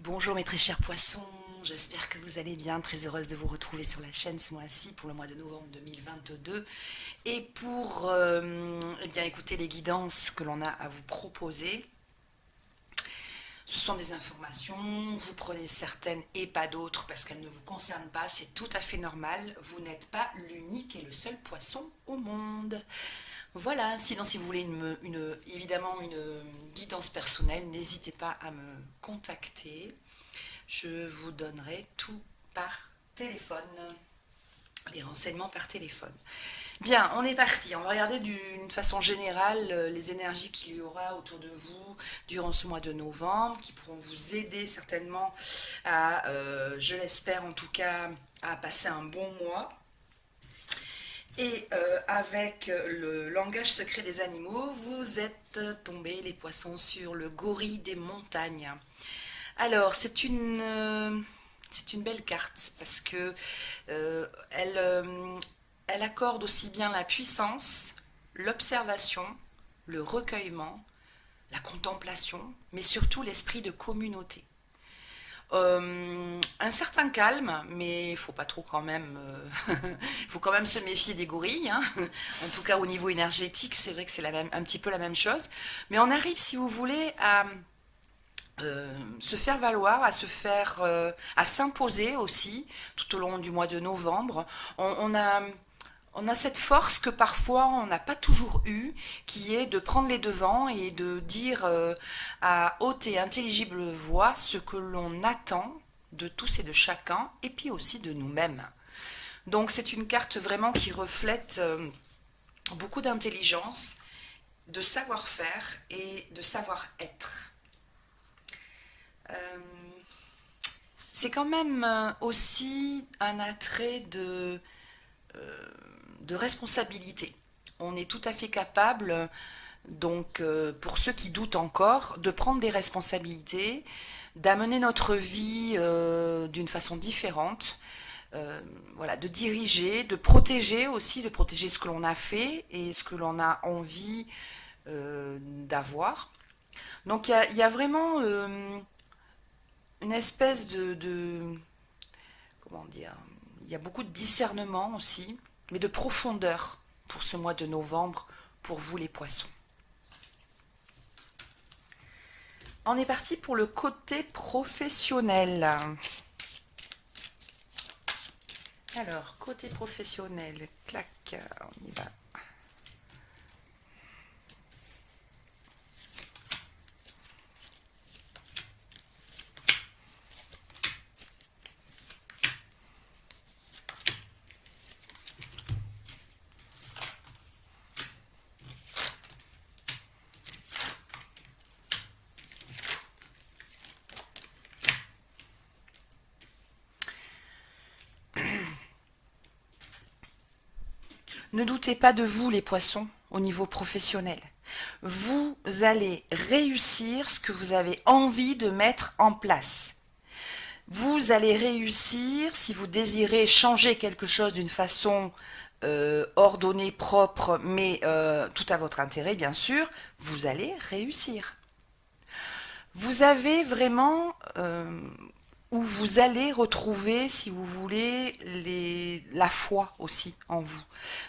Bonjour mes très chers poissons, j'espère que vous allez bien, très heureuse de vous retrouver sur la chaîne ce mois-ci pour le mois de novembre 2022 et pour eh bien, écouter les guidances que l'on a à vous proposer. Ce sont des informations, vous prenez certaines et pas d'autres parce qu'elles ne vous concernent pas, c'est tout à fait normal, vous n'êtes pas l'unique et le seul poisson au monde. Voilà, sinon si vous voulez évidemment une guidance personnelle, n'hésitez pas à me contacter. Je vous donnerai tout par téléphone, les renseignements par téléphone. Bien, on est parti. On va regarder d'une façon générale les énergies qu'il y aura autour de vous durant ce mois de novembre, qui pourront vous aider certainement à, je l'espère en tout cas, à passer un bon mois. Et avec le langage secret des animaux, vous êtes tombés, les poissons, sur le gorille des montagnes. Alors, c'est une belle carte parce que elle accorde aussi bien la puissance, l'observation, le recueillement, la contemplation, mais surtout l'esprit de communauté. Un certain calme, mais il faut pas trop quand même. Il faut quand même se méfier des gorilles, hein. En tout cas, au niveau énergétique, c'est vrai que c'est un petit peu la même chose. Mais on arrive, si vous voulez, à se faire valoir, à s'imposer aussi tout au long du mois de novembre. On a cette force que parfois on n'a pas toujours eu, qui est de prendre les devants et de dire à haute et intelligible voix ce que l'on attend de tous et de chacun, et puis aussi de nous-mêmes. Donc c'est une carte vraiment qui reflète beaucoup d'intelligence, de savoir-faire et de savoir-être. Euh, c'est quand même aussi un attrait de responsabilité. On est tout à fait capable, donc pour ceux qui doutent encore, de prendre des responsabilités, d'amener notre vie d'une façon différente, voilà, de diriger, de protéger aussi, de protéger ce que l'on a fait et ce que l'on a envie d'avoir. Donc il y a vraiment une espèce comment dire, il y a beaucoup de discernement aussi, mais de profondeur pour ce mois de novembre, pour vous les poissons. On est parti pour le côté professionnel. Alors, côté professionnel, clac, on y va. Ne doutez pas de vous, les poissons, au niveau professionnel. Vous allez réussir ce que vous avez envie de mettre en place. Vous allez réussir, si vous désirez changer quelque chose d'une façon ordonnée, propre, mais tout à votre intérêt, bien sûr, vous allez réussir. Vous avez vraiment où vous allez retrouver, si vous voulez, la foi aussi en vous.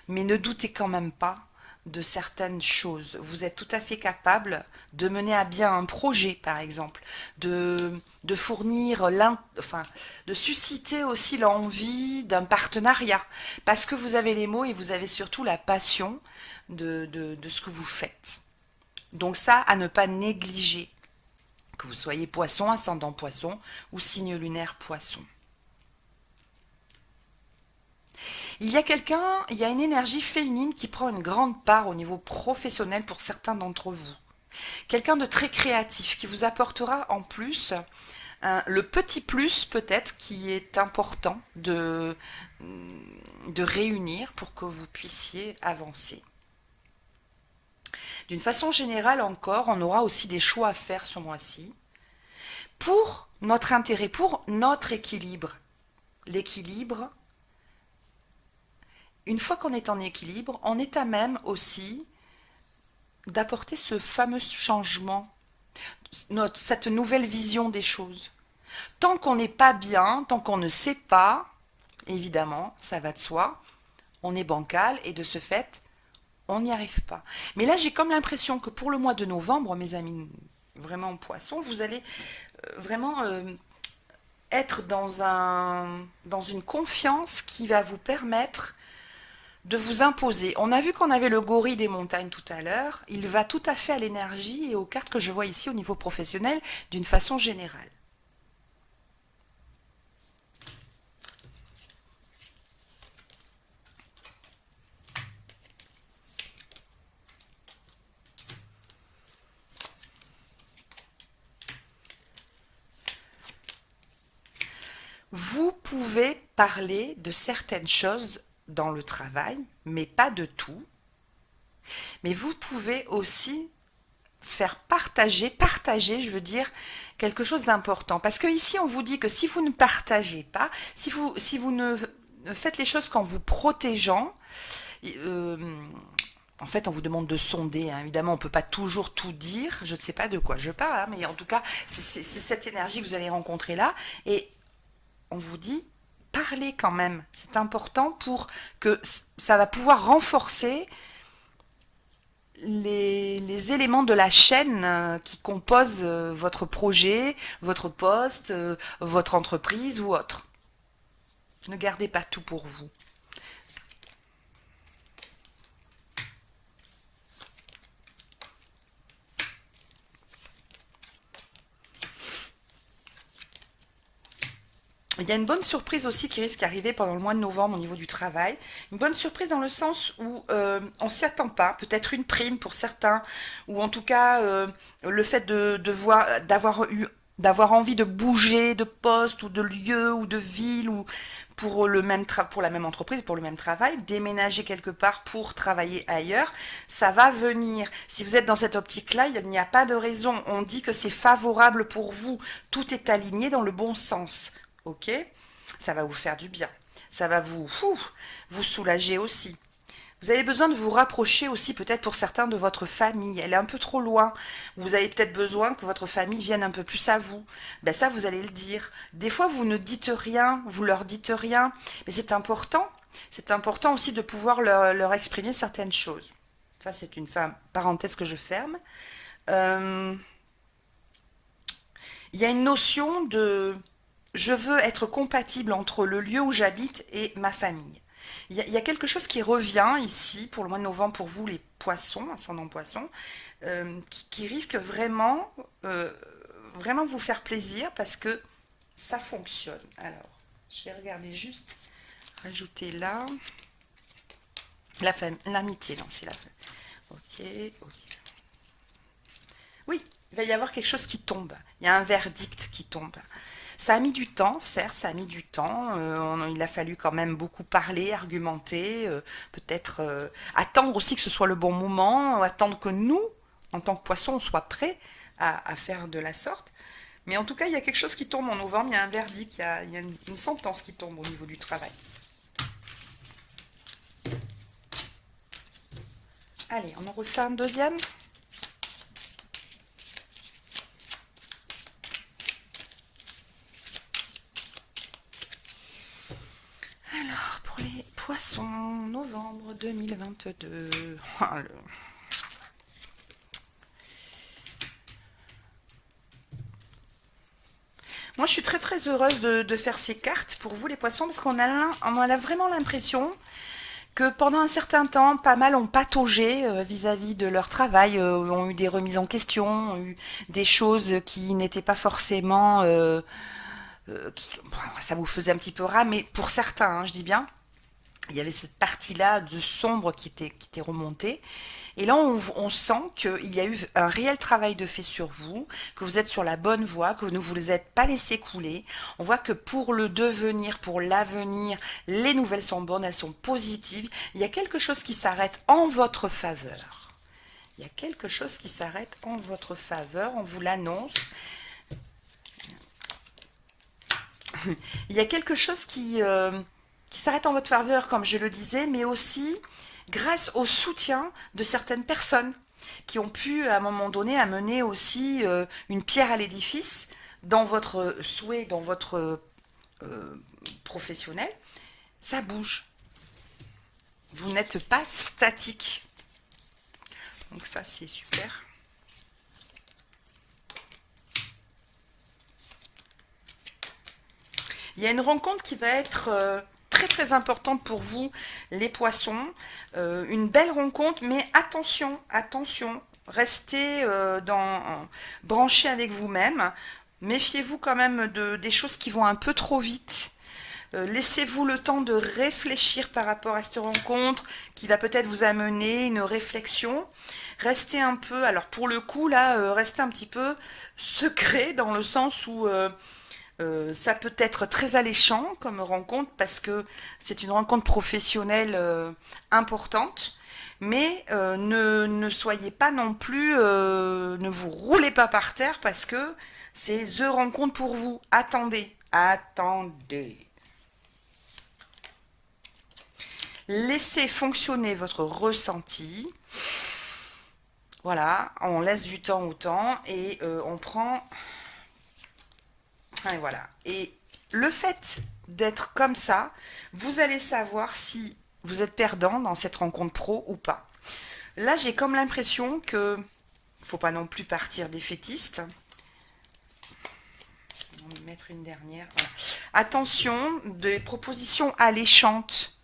Mais ne doutez quand même pas de certaines choses. Vous êtes tout à fait capable de mener à bien un projet, par exemple, de fournir, enfin, de susciter aussi l'envie d'un partenariat, parce que vous avez les mots et vous avez surtout la passion de ce que vous faites. Donc ça, à ne pas négliger, que vous soyez poisson, ascendant poisson ou signe lunaire poisson. Il y a une énergie féminine qui prend une grande part au niveau professionnel pour certains d'entre vous. Quelqu'un de très créatif qui vous apportera en plus le petit plus peut-être qui est important de réunir pour que vous puissiez avancer. D'une façon générale encore, on aura aussi des choix à faire ce mois-ci pour notre intérêt, pour notre équilibre. L'équilibre, une fois qu'on est en équilibre, on est à même aussi d'apporter ce fameux changement, cette nouvelle vision des choses. Tant qu'on n'est pas bien, tant qu'on ne sait pas, évidemment, ça va de soi, on est bancal et de ce fait, on n'y arrive pas. Mais là, j'ai comme l'impression que pour le mois de novembre, mes amis vraiment poissons, vous allez vraiment être dans une confiance qui va vous permettre de vous imposer. On a vu qu'on avait le gorille des montagnes tout à l'heure. Il va tout à fait à l'énergie et aux cartes que je vois ici au niveau professionnel d'une façon générale. Vous pouvez parler de certaines choses dans le travail, mais pas de tout. Mais vous pouvez aussi faire partager, je veux dire, quelque chose d'important. Parce que ici, on vous dit que si vous ne partagez pas, si vous ne faites les choses qu'en vous protégeant, euh, en fait, on vous demande de sonder, hein. Évidemment, on ne peut pas toujours tout dire. Je ne sais pas de quoi je parle, hein, mais en tout cas, c'est cette énergie que vous allez rencontrer là. Et on vous dit, parlez quand même. C'est important pour que ça va pouvoir renforcer les éléments de la chaîne qui composent votre projet, votre poste, votre entreprise ou autre. Ne gardez pas tout pour vous. Il y a une bonne surprise aussi qui risque d'arriver pendant le mois de novembre au niveau du travail. Une bonne surprise dans le sens où on s'y attend pas. Peut-être une prime pour certains, ou en tout cas le fait d'avoir envie de bouger de poste ou de lieu ou de ville ou pour pour la même entreprise, pour le même travail, déménager quelque part pour travailler ailleurs, ça va venir. Si vous êtes dans cette optique-là, il n'y a pas de raison. On dit que c'est favorable pour vous. Tout est aligné dans le bon sens. Ok, ça va vous faire du bien. Ça va vous soulager aussi. Vous avez besoin de vous rapprocher aussi peut-être pour certains de votre famille. Elle est un peu trop loin. Vous avez peut-être besoin que votre famille vienne un peu plus à vous. Ben ça, vous allez le dire. Des fois, vous ne dites rien, vous leur dites rien. Mais c'est important. C'est important aussi de pouvoir leur exprimer certaines choses. Ça, c'est une parenthèse que je ferme. Euh, Il y a une notion de je veux être compatible entre le lieu où j'habite et ma famille. Il y a quelque chose qui revient ici pour le mois de novembre pour vous les poissons, ascendant poisson, qui risque euh, vraiment vous faire plaisir parce que ça fonctionne. Alors, je vais regarder juste, rajouter là, l'amitié, non, c'est la famille. Ok, ok. Oui, il va y avoir quelque chose qui tombe. Il y a un verdict qui tombe. Ça a mis du temps, certes, ça a mis du temps. Il a fallu quand même beaucoup parler, argumenter, peut-être attendre aussi que ce soit le bon moment, attendre que nous, en tant que poissons, on soit prêts à faire de la sorte. Mais en tout cas, il y a quelque chose qui tombe en novembre, il y a un verdict, il y a une sentence qui tombe au niveau du travail. Allez, on en refait un deuxième. Alors, pour les poissons, novembre 2022. Ah, moi, je suis très très heureuse de faire ces cartes pour vous les poissons parce on a vraiment l'impression que pendant un certain temps, pas mal ont pataugé vis-à-vis de leur travail, ont eu des remises en question, ont eu des choses qui n'étaient pas forcément... bon, ça vous faisait un petit peu ras, mais pour certains, hein, je dis bien, il y avait cette partie-là de sombre qui était remontée. Et là, on sent qu'il y a eu un réel travail de fait sur vous, que vous êtes sur la bonne voie, que vous ne vous êtes pas laissé couler. On voit que pour le devenir, pour l'avenir, les nouvelles sont bonnes, elles sont positives. Il y a quelque chose qui s'arrête en votre faveur. Il y a quelque chose qui s'arrête en votre faveur, on vous l'annonce. Il y a quelque chose qui s'arrête en votre faveur, comme je le disais, mais aussi grâce au soutien de certaines personnes qui ont pu, à un moment donné, amener aussi une pierre à l'édifice dans votre souhait, dans votre professionnel, ça bouge. Vous n'êtes pas statique. Donc ça, c'est super. Il y a une rencontre qui va être très très importante pour vous, les poissons. Une belle rencontre, mais attention, attention, restez branchés avec vous-même. Méfiez-vous quand même des choses qui vont un peu trop vite. Laissez-vous le temps de réfléchir par rapport à cette rencontre qui va peut-être vous amener une réflexion. Restez un peu, alors pour le coup là, restez un petit peu secret dans le sens où ça peut être très alléchant comme rencontre parce que c'est une rencontre professionnelle importante. Mais ne soyez pas non plus, ne vous roulez pas par terre parce que c'est The rencontre pour vous. Attendez, attendez. Laissez fonctionner votre ressenti. Voilà, on laisse du temps au temps et on prend... Et voilà. Et le fait d'être comme ça, vous allez savoir si vous êtes perdant dans cette rencontre pro ou pas. Là, j'ai comme l'impression que faut pas non plus partir défaitiste. On va mettre une dernière. Voilà. Attention, des propositions alléchantes.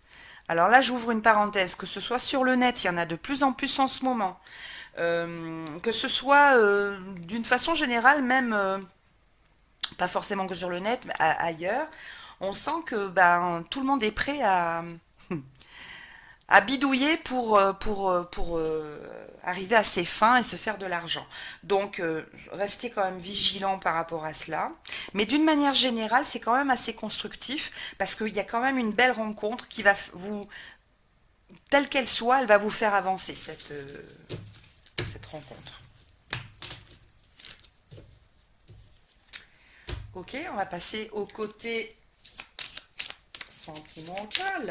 Alors là, j'ouvre une parenthèse, que ce soit sur le net, il y en a de plus en plus en ce moment. Que ce soit d'une façon générale, même pas forcément que sur le net, mais ailleurs, on sent que tout le monde est prêt à bidouiller pour arriver à ses fins et se faire de l'argent. Donc, restez quand même vigilant par rapport à cela. Mais d'une manière générale, c'est quand même assez constructif parce qu'il y a quand même une belle rencontre qui va vous, telle qu'elle soit, elle va vous faire avancer cette rencontre. Ok, on va passer au côté sentimental.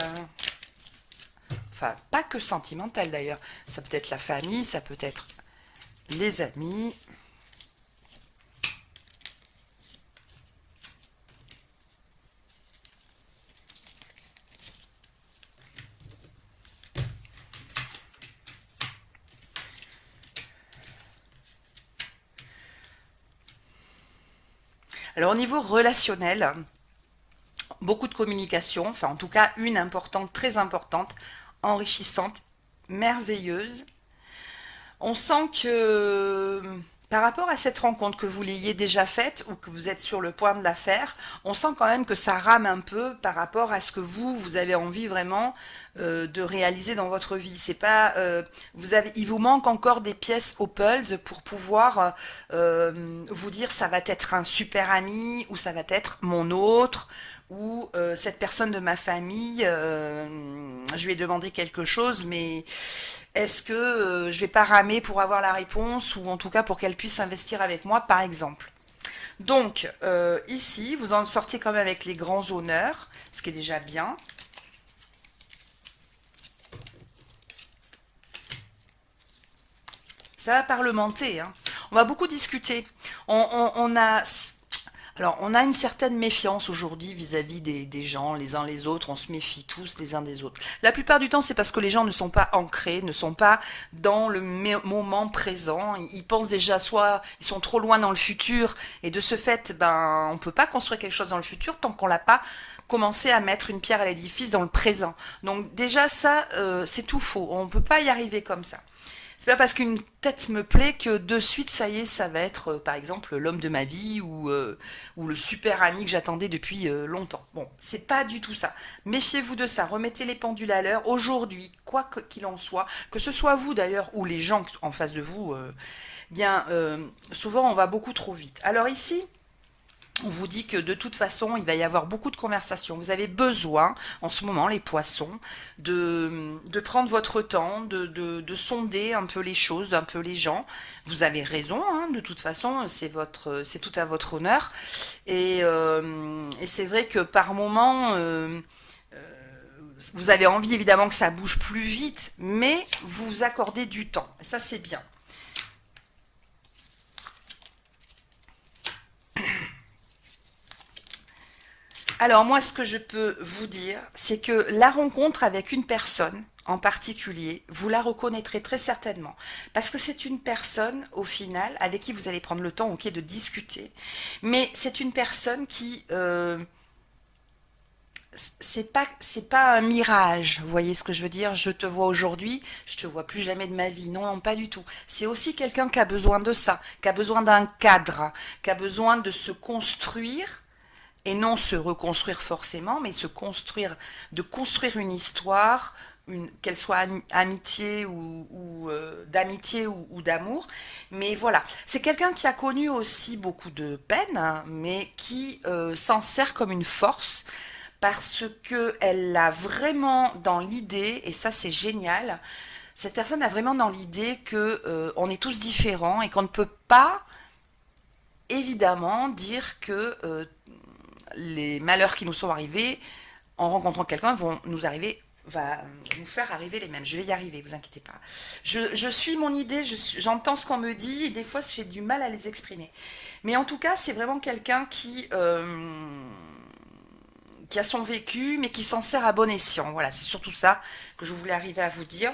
Enfin, pas que sentimental d'ailleurs. Ça peut être la famille, ça peut être les amis. Alors au niveau relationnel, beaucoup de communication, enfin en tout cas une importante, très importante, enrichissante, merveilleuse. On sent que par rapport à cette rencontre, que vous l'ayez déjà faite ou que vous êtes sur le point de la faire, on sent quand même que ça rame un peu par rapport à ce que vous avez envie vraiment de réaliser dans votre vie. C'est pas, il vous manque encore des pièces au puzzle pour pouvoir vous dire ça va être un super ami ou ça va être mon autre ou cette personne de ma famille, je lui ai demandé quelque chose, mais est-ce que je vais pas ramer pour avoir la réponse ou en tout cas pour qu'elle puisse investir avec moi, par exemple. Donc, ici, vous en sortez quand même avec les grands honneurs, ce qui est déjà bien. Ça va parlementer, hein. On va beaucoup discuter. On a une certaine méfiance aujourd'hui vis-à-vis des gens, les uns les autres, on se méfie tous les uns des autres. La plupart du temps, c'est parce que les gens ne sont pas ancrés, ne sont pas dans le moment présent. Ils pensent déjà soit ils sont trop loin dans le futur, et de ce fait, on peut pas construire quelque chose dans le futur tant qu'on l'a pas commencé à mettre une pierre à l'édifice dans le présent. Donc déjà ça, c'est tout faux. On peut pas y arriver comme ça. C'est pas parce qu'une tête me plaît que de suite, ça y est, ça va être, par exemple, l'homme de ma vie ou le super ami que j'attendais depuis longtemps. Bon, c'est pas du tout ça. Méfiez-vous de ça. Remettez les pendules à l'heure. Aujourd'hui, quoi qu'il en soit, que ce soit vous d'ailleurs ou les gens en face de vous, souvent on va beaucoup trop vite. Alors ici, on vous dit que de toute façon, il va y avoir beaucoup de conversations. Vous avez besoin, en ce moment, les poissons, de prendre votre temps, de sonder un peu les choses, un peu les gens. Vous avez raison, hein, de toute façon, c'est tout à votre honneur. Et c'est vrai que par moment, vous avez envie évidemment que ça bouge plus vite, mais vous vous accordez du temps. Et ça, c'est bien. Alors moi, ce que je peux vous dire, c'est que la rencontre avec une personne en particulier, vous la reconnaîtrez très certainement. Parce que c'est une personne, au final, avec qui vous allez prendre le temps, ok, de discuter. Mais c'est une personne qui... c'est pas un mirage, vous voyez ce que je veux dire? Je te vois aujourd'hui, je te vois plus jamais de ma vie. Non, non, pas du tout. C'est aussi quelqu'un qui a besoin de ça, qui a besoin d'un cadre, qui a besoin de se construire et non se reconstruire forcément, mais se construire, de construire une histoire, qu'elle soit amitié ou d'amitié ou d'amour. Mais voilà, c'est quelqu'un qui a connu aussi beaucoup de peine, hein, mais qui s'en sert comme une force parce que elle a vraiment dans l'idée, et ça c'est génial, cette personne a vraiment dans l'idée que on est tous différents et qu'on ne peut pas évidemment dire que les malheurs qui nous sont arrivés en rencontrant quelqu'un vont nous arriver, va nous faire arriver les mêmes. Je vais y arriver, vous inquiétez pas. Je suis mon idée, j'entends ce qu'on me dit et des fois j'ai du mal à les exprimer. Mais en tout cas, c'est vraiment quelqu'un qui a son vécu, mais qui s'en sert à bon escient. Voilà, c'est surtout ça que je voulais arriver à vous dire.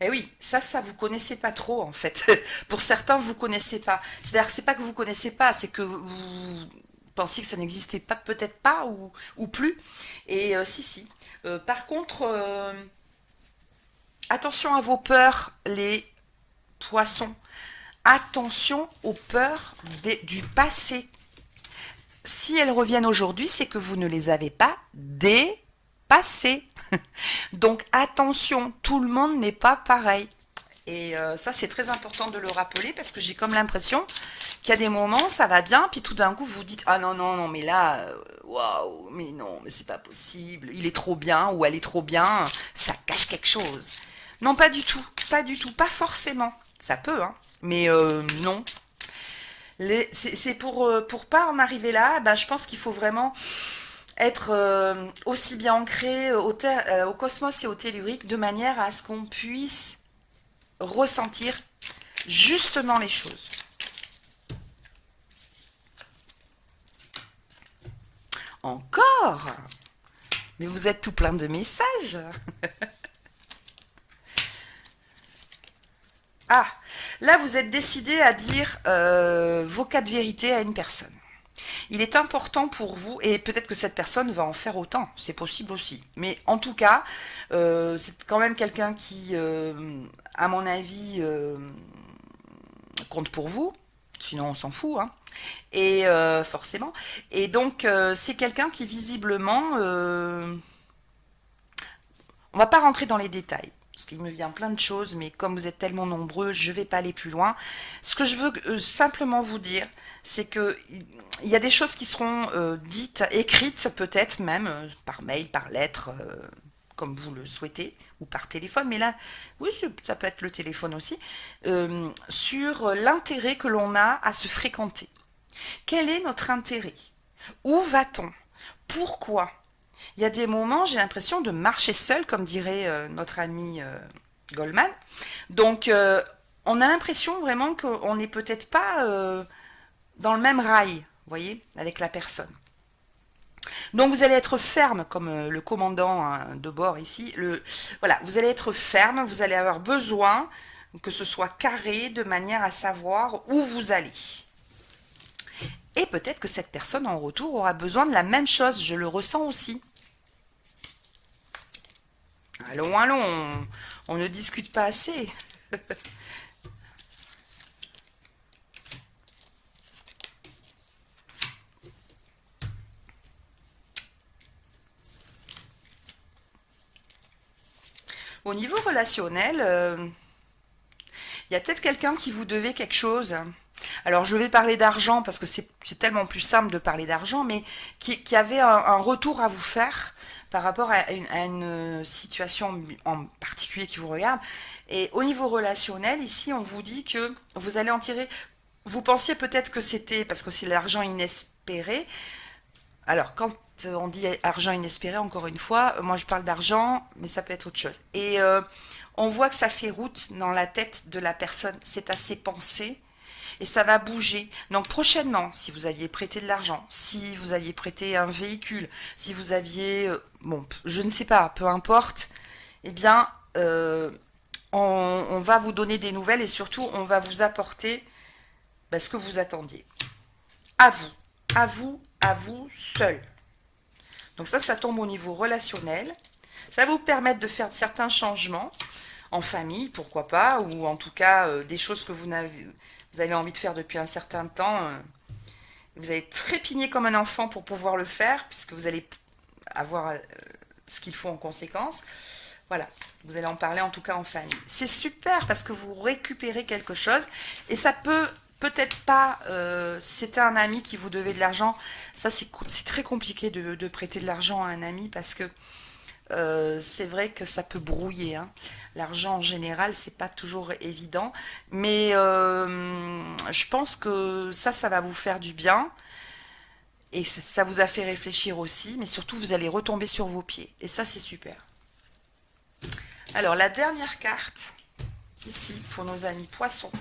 Eh oui, ça vous connaissez pas trop en fait. Pour certains, vous connaissez pas. C'est-à-dire, c'est pas que vous connaissez pas, c'est que vous pensiez que ça n'existait pas, peut-être pas ou plus. Et si, si. Par contre, attention à vos peurs, les poissons. Attention aux peurs du passé. Si elles reviennent aujourd'hui, c'est que vous ne les avez pas dépassées. Donc attention, tout le monde n'est pas pareil. Et ça, c'est très important de le rappeler parce que j'ai comme l'impression qu'il y a des moments, ça va bien, puis tout d'un coup, vous dites, ah non, non, non, mais là, waouh, mais non, mais c'est pas possible, il est trop bien ou elle est trop bien, ça cache quelque chose. Non, pas du tout, pas du tout, pas forcément. Ça peut, hein, mais non. C'est pour pas en arriver là, bah, je pense qu'il faut vraiment être aussi bien ancré au cosmos et au tellurique de manière à ce qu'on puisse ressentir justement les choses. Encore? Mais vous êtes tout plein de messages. Ah, là vous êtes décidé à dire vos quatre vérités à une personne. Il est important pour vous, et peut-être que cette personne va en faire autant, c'est possible aussi. Mais en tout cas, c'est quand même quelqu'un qui, à mon avis, compte pour vous. Sinon, on s'en fout, hein. Et forcément. Et donc, c'est quelqu'un qui visiblement, on va pas rentrer dans les détails. Parce qu'il me vient plein de choses, mais comme vous êtes tellement nombreux, je ne vais pas aller plus loin. Ce que je veux simplement vous dire, c'est que il y a des choses qui seront dites, écrites peut-être même, par mail, par lettre, comme vous le souhaitez, ou par téléphone, mais là, oui, ça peut être le téléphone aussi, sur l'intérêt que l'on a à se fréquenter. Quel est notre intérêt? Où va-t-on? Pourquoi? Il y a des moments, j'ai l'impression de marcher seul, comme dirait notre ami Goldman. Donc, on a l'impression vraiment qu'on n'est peut-être pas dans le même rail, vous voyez, avec la personne. Donc, vous allez être ferme, comme le commandant hein, de bord ici. Voilà, vous allez être ferme, vous allez avoir besoin que ce soit carré de manière à savoir où vous allez. Et peut-être que cette personne en retour aura besoin de la même chose, je le ressens aussi. Allons, allons, on ne discute pas assez. Au niveau relationnel, il y a peut-être quelqu'un qui vous devait quelque chose. Alors je vais parler d'argent parce que c'est tellement plus simple de parler d'argent, mais qui avait un retour à vous faire par rapport à une situation en particulier qui vous regarde. Et au niveau relationnel, ici, on vous dit que vous allez en tirer. Vous pensiez peut-être que c'était parce que c'est l'argent inespéré. Alors, quand on dit argent inespéré, encore une fois, moi je parle d'argent, mais ça peut être autre chose. Et on voit que ça fait route dans la tête de la personne. C'est à ses pensées. et ça va bouger. Donc prochainement, si vous aviez prêté de l'argent, si vous aviez prêté un véhicule, si vous aviez, bon, je ne sais pas, peu importe, eh bien, on va vous donner des nouvelles et surtout, on va vous apporter ce que vous attendiez. À vous, à vous, à vous seul. Donc ça tombe au niveau relationnel. Ça va vous permettre de faire certains changements en famille, pourquoi pas, ou en tout cas des choses que vous avez envie de faire depuis un certain temps. Vous allez trépigner comme un enfant pour pouvoir le faire, puisque vous allez avoir ce qu'il faut en conséquence. Voilà, vous allez en parler en tout cas en famille. C'est super parce que vous récupérez quelque chose et ça peut-être pas, si c'était un ami qui vous devait de l'argent, ça c'est très compliqué de prêter de l'argent à un ami parce que c'est vrai que ça peut brouiller. Hein. L'argent en général, c'est pas toujours évident, mais je pense que ça va vous faire du bien et ça vous a fait réfléchir aussi, mais surtout vous allez retomber sur vos pieds et ça c'est super. Alors la dernière carte ici pour nos amis poissons,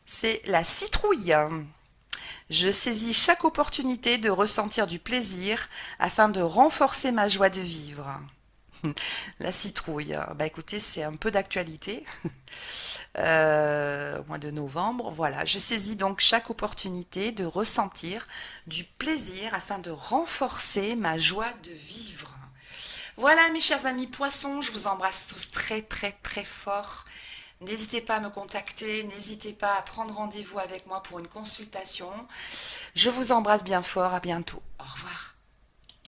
c'est la citrouille. Je saisis chaque opportunité de ressentir du plaisir afin de renforcer ma joie de vivre. La citrouille, bah écoutez, c'est un peu d'actualité. Au mois de novembre, voilà. Je saisis donc chaque opportunité de ressentir du plaisir afin de renforcer ma joie de vivre. Voilà mes chers amis poissons, je vous embrasse tous très très très fort. N'hésitez pas à me contacter, n'hésitez pas à prendre rendez-vous avec moi pour une consultation. Je vous embrasse bien fort, à bientôt. Au revoir.